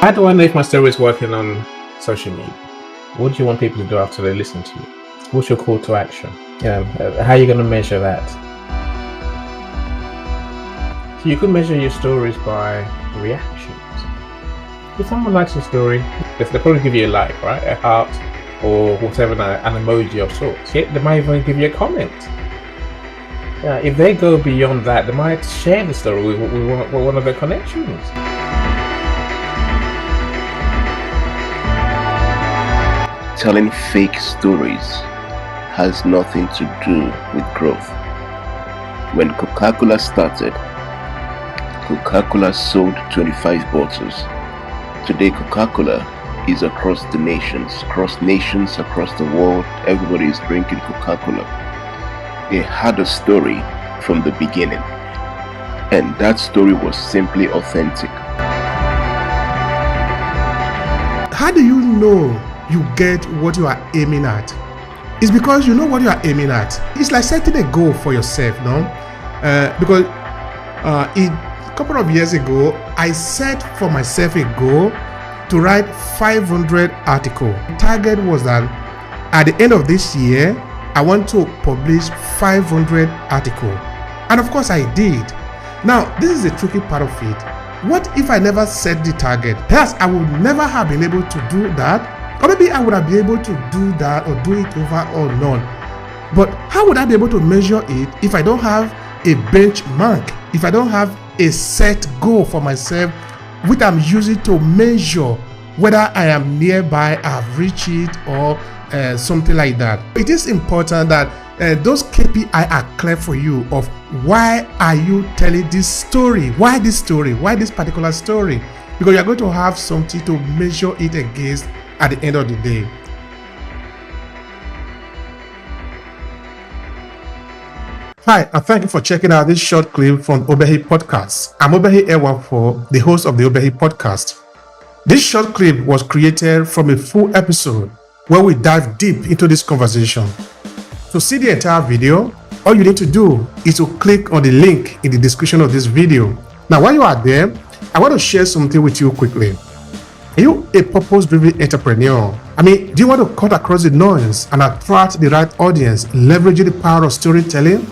How do I know if my story is working on social media? What do you want people to do after they listen to you? What's your call to action? How are you going to measure that? So you could measure your stories by reactions. If someone likes your story, they'll probably give you a like, right? A heart or whatever, an emoji of sorts. They might even give you a comment. If they go beyond that, they might share the story with one of their connections. Telling fake stories has nothing to do with growth. When Coca-Cola started, Coca-Cola sold 25 bottles. Today, Coca-Cola is across the nations, across the world. Everybody is drinking Coca-Cola. They had a story from the beginning, and that story was simply authentic. How do you know you get what you are aiming at? It's because you know what you are aiming at. It's like setting a goal for yourself, no? Because a couple of years ago, I set for myself a goal to write 500 articles. The target was that at the end of this year, I want to publish 500 articles. And of course I did. Now, this is the tricky part of it. What if I never set the target? Perhaps I would never have been able to do that. Or maybe I would have been able to do that or do it over or none. But how would I be able to measure it if I don't have a benchmark? If I don't have a set goal for myself, which I'm using to measure whether I am nearby, I've reached it, or something like that. It is important that those KPI are clear for you of why are you telling this story? Why this story? Why this particular story? Because you're going to have something to measure it against at the end of the day. Hi, and thank you for checking out this short clip from Obehi Podcast. I'm Obehi Ewanfoh, the host of the Obehi Podcast. This short clip was created from a full episode where we dive deep into this conversation. To see the entire video, all you need to do is to click on the link in the description of this video. Now, while you are there, I want to share something with you quickly. Are you a purpose-driven entrepreneur? Do you want to cut across the noise and attract the right audience, leveraging the power of storytelling?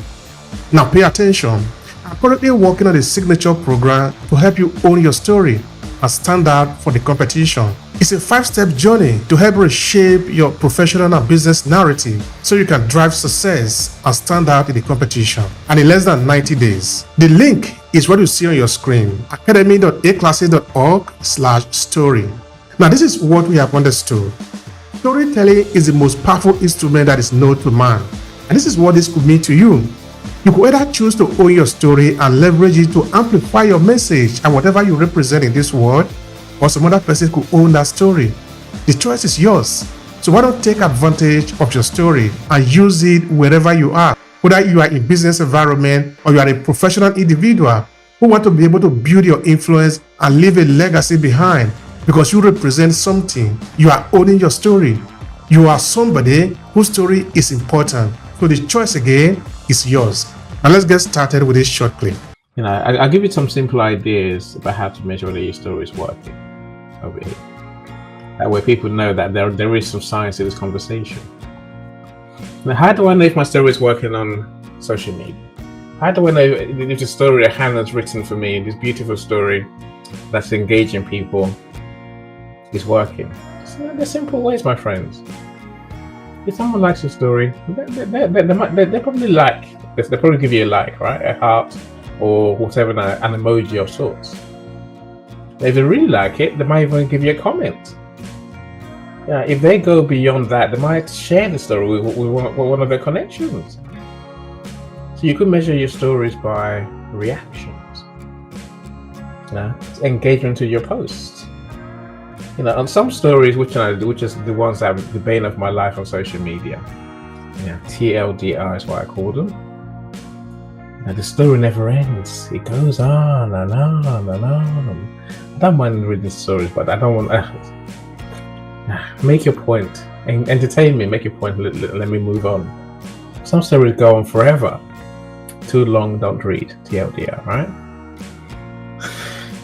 Now pay attention. I'm currently working on a signature program to help you own your story and stand out for the competition. It's a 5-step journey to help reshape your professional and business narrative so you can drive success and stand out in the competition. And in less than 90 days. The link is what you see on your screen, academy.aclasses.org/story. Now this is what we have understood. Storytelling is the most powerful instrument that is known to man. And this is what this could mean to you. You could either choose to own your story and leverage it to amplify your message and whatever you represent in this world, or some other person could own that story. The choice is yours. So why not take advantage of your story and use it wherever you are, whether you are in business environment or you are a professional individual who want to be able to build your influence and leave a legacy behind because you represent something. You are owning your story. You are somebody whose story is important. So the choice again is yours. Now let's get started with this short clip. I'll give you some simple ideas about how to measure whether your story is working over here. That way people know that there is some science to this conversation. Now, how do I know if my story is working on social media? How do I know if the story that Hannah's written for me, this beautiful story that's engaging people, is working? There's simple ways, my friends. If someone likes your story, they probably give you a like, right? A heart or whatever, an emoji of sorts. If they really like it, they might even give you a comment. If they go beyond that, they might share the story with one of their connections. So you could measure your stories by reactions. Engagement to your posts. On some stories, which is the ones that are the bane of my life on social media. TLDR is what I call them. The story never ends. It goes on and on and on. I don't mind reading stories, but I don't want make your point. Entertain me, make your point, let me move on. Some stories go on forever. Too long, don't read. TLDR, right?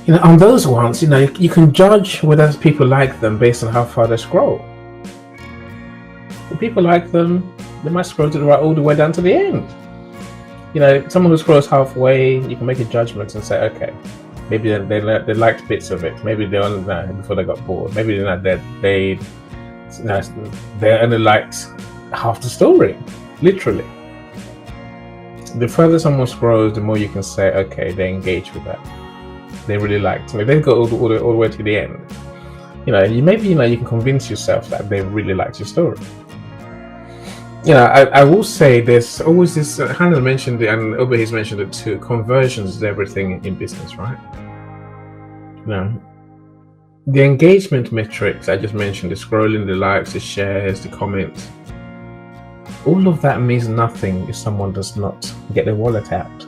On those ones, you can judge whether people like them based on how far they scroll. If people like them, they might scroll to the right all the way down to the end. Someone who scrolls halfway, you can make a judgment and say, okay, maybe they liked bits of it. Maybe they only before they got bored. Maybe they only liked half the story, literally. The further someone scrolls, the more you can say, okay, they engage with that. They really liked it. They go all the way to the end. You can convince yourself that they really liked your story. I will say there's always this. Hannah mentioned it, and Obehi's mentioned it too. Conversions is everything in business, right? The engagement metrics I just mentioned, the scrolling, the likes, the shares, the comments, all of that means nothing if someone does not get their wallet out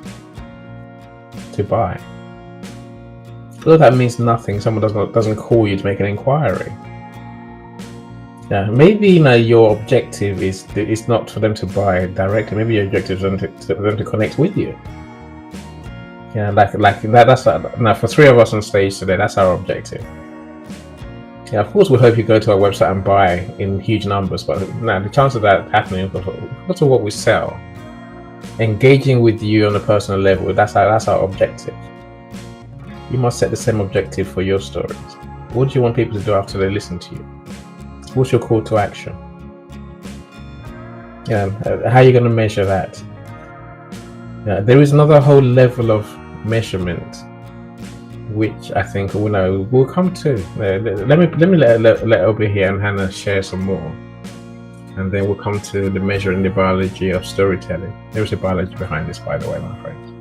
to buy. All of that means nothing. Someone doesn't call you to make an inquiry. Maybe your objective is not for them to buy directly. Maybe your objective is for them to connect with you. Like that. That's now for three of us on stage today. That's our objective. Of course, we hope you go to our website and buy in huge numbers, but the chance of that happening because of what we sell, engaging with you on a personal level, that's our objective. You must set the same objective for your stories. What do you want people to do after they listen to you? What's your call to action? How are you going to measure that? There is another whole level of measurement, which I think we'll come to. Let me let Obehi and Hannah share some more, and then we'll come to the measuring the biology of storytelling. There is a biology behind this, by the way, my friends.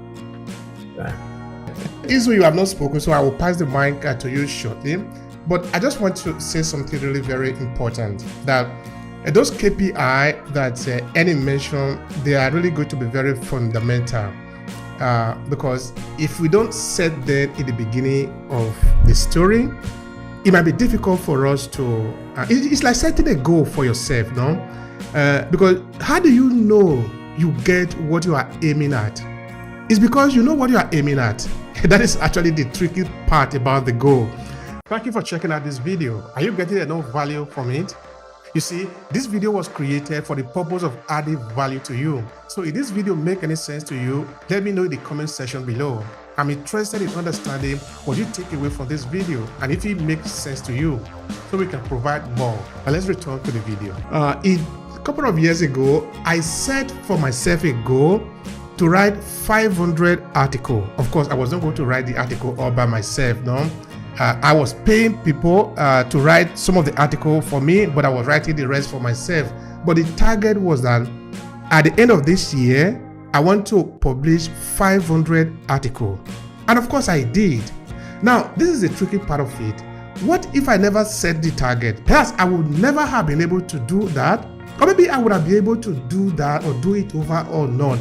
Israel, you have not spoken, so I will pass the mic to you shortly. But I just want to say something really very important, that those KPI that Annie mentioned, they are really going to be very fundamental, because if we don't set them in the beginning of the story, it might be difficult for us to, it's like setting a goal for yourself, no? Because how do you know you get what you are aiming at? It's because you know what you are aiming at. That is actually the tricky part about the goal. Thank you for checking out this video. Are you getting enough value from it? You see, this video was created for the purpose of adding value to you. So if this video make any sense to you, let me know in the comment section below. I'm interested in understanding what you take away from this video and if it makes sense to you, so we can provide more. But let's return to the video. A couple of years ago, I set for myself a goal to write 500 articles. Of course, I was not going to write the article all by myself, no. I was paying people to write some of the article for me, but I was writing the rest for myself. But the target was that at the end of this year, I want to publish 500 articles. And of course I did. Now, this is the tricky part of it. What if I never set the target? Perhaps I would never have been able to do that. Or maybe I would have been able to do that or do it over or not.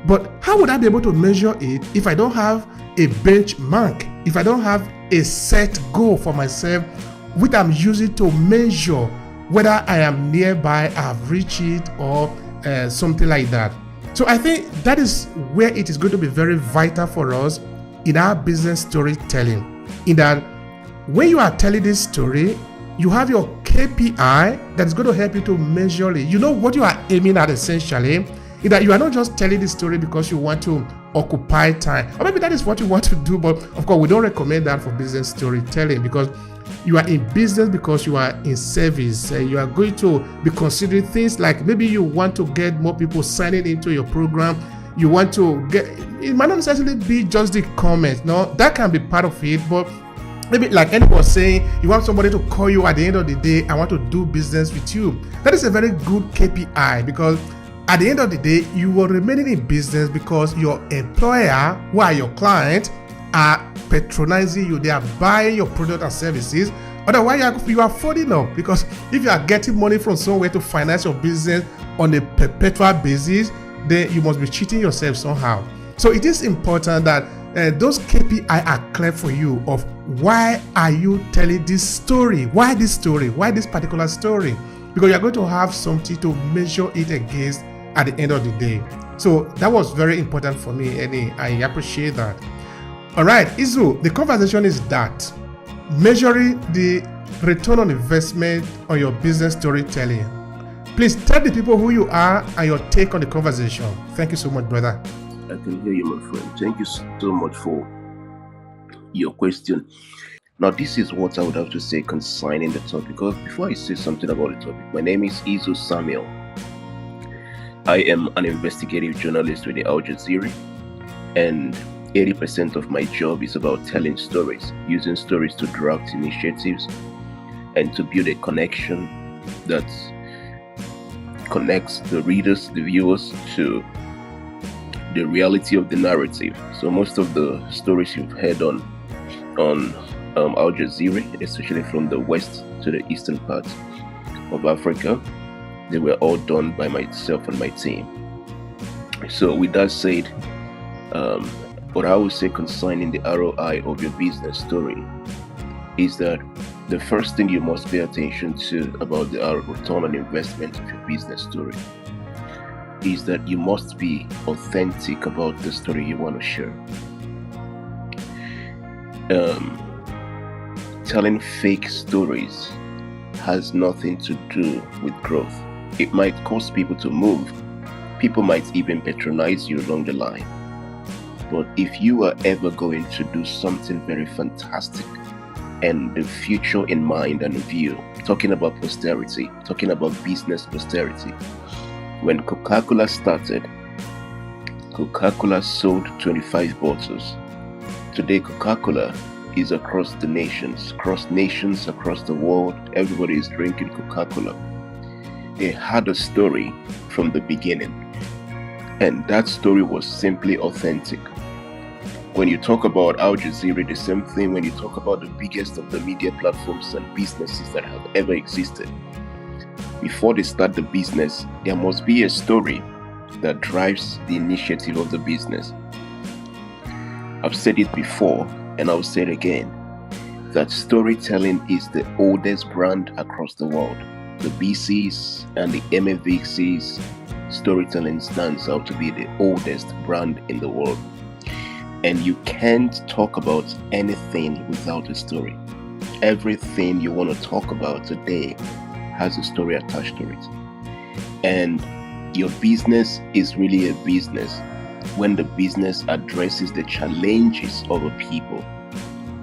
But how would I be able to measure it if I don't have a benchmark? If I don't have a set goal for myself, which I'm using to measure whether I am nearby, I've reached it, or something like that. So I think that is where it is going to be very vital for us in our business storytelling. In that, when you are telling this story, you have your KPI that is going to help you to measure it. You know what you are aiming at essentially. In that you are not just telling the story because you want to occupy time, or maybe that is what you want to do, but of course we don't recommend that for business storytelling, because you are in business because you are in service. You are going to be considering things like maybe you want to get more people signing into your program. You want to get, it might not necessarily be just the comment, no, that can be part of it, but maybe like anyone was saying, you want somebody to call you at the end of the day, I want to do business with you. That is a very good KPI, because at the end of the day, you are remaining in business because your employer, who are your clients, are patronizing you. They are buying your product and services. Otherwise, you are folding up, because if you are getting money from somewhere to finance your business on a perpetual basis, then you must be cheating yourself somehow. So it is important that those KPI are clear for you of why are you telling this story? Why this story? Why this particular story? Because you are going to have something to measure it against at the end of the day. So that was very important for me, and I appreciate that. All right, Izu, the conversation is that measuring the return on investment on your business storytelling. Please tell the people who you are and your take on the conversation. Thank you so much, brother. I can hear you, my friend. Thank you so much for your question. Now, this is what I would have to say concerning the topic. Because before I say something about the topic, my name is Izu Samuel. I am an investigative journalist with the Al Jazeera, and 80% of my job is about telling stories, using stories to draft initiatives and to build a connection that connects the readers, the viewers, to the reality of the narrative. So most of the stories you've heard on Al Jazeera, especially from the west to the eastern part of Africa, they were all done by myself and my team. So with that said, what I would say concerning the ROI of your business story is that the first thing you must pay attention to about the return on investment of your business story is that you must be authentic about the story you want to share. Telling fake stories has nothing to do with growth. It might cause people to move. People might even patronize you along the line. But if you are ever going to do something very fantastic and the future in mind and view, talking about posterity, talking about business posterity, when Coca-Cola started, Coca-Cola sold 25 bottles. Today, Coca-Cola is across the nations, across the world. Everybody is drinking Coca-Cola. They had a story from the beginning, and that story was simply authentic. When you talk about Al Jazeera, the same thing. When you talk about the biggest of the media platforms and businesses that have ever existed, before they start the business, there must be a story that drives the initiative of the business. I've said it before, and I'll say it again, that storytelling is the oldest brand across the world. The BCs and the MAVCs, storytelling stands out to be the oldest brand in the world. And you can't talk about anything without a story. Everything you want to talk about today has a story attached to it. And your business is really a business when the business addresses the challenges of a people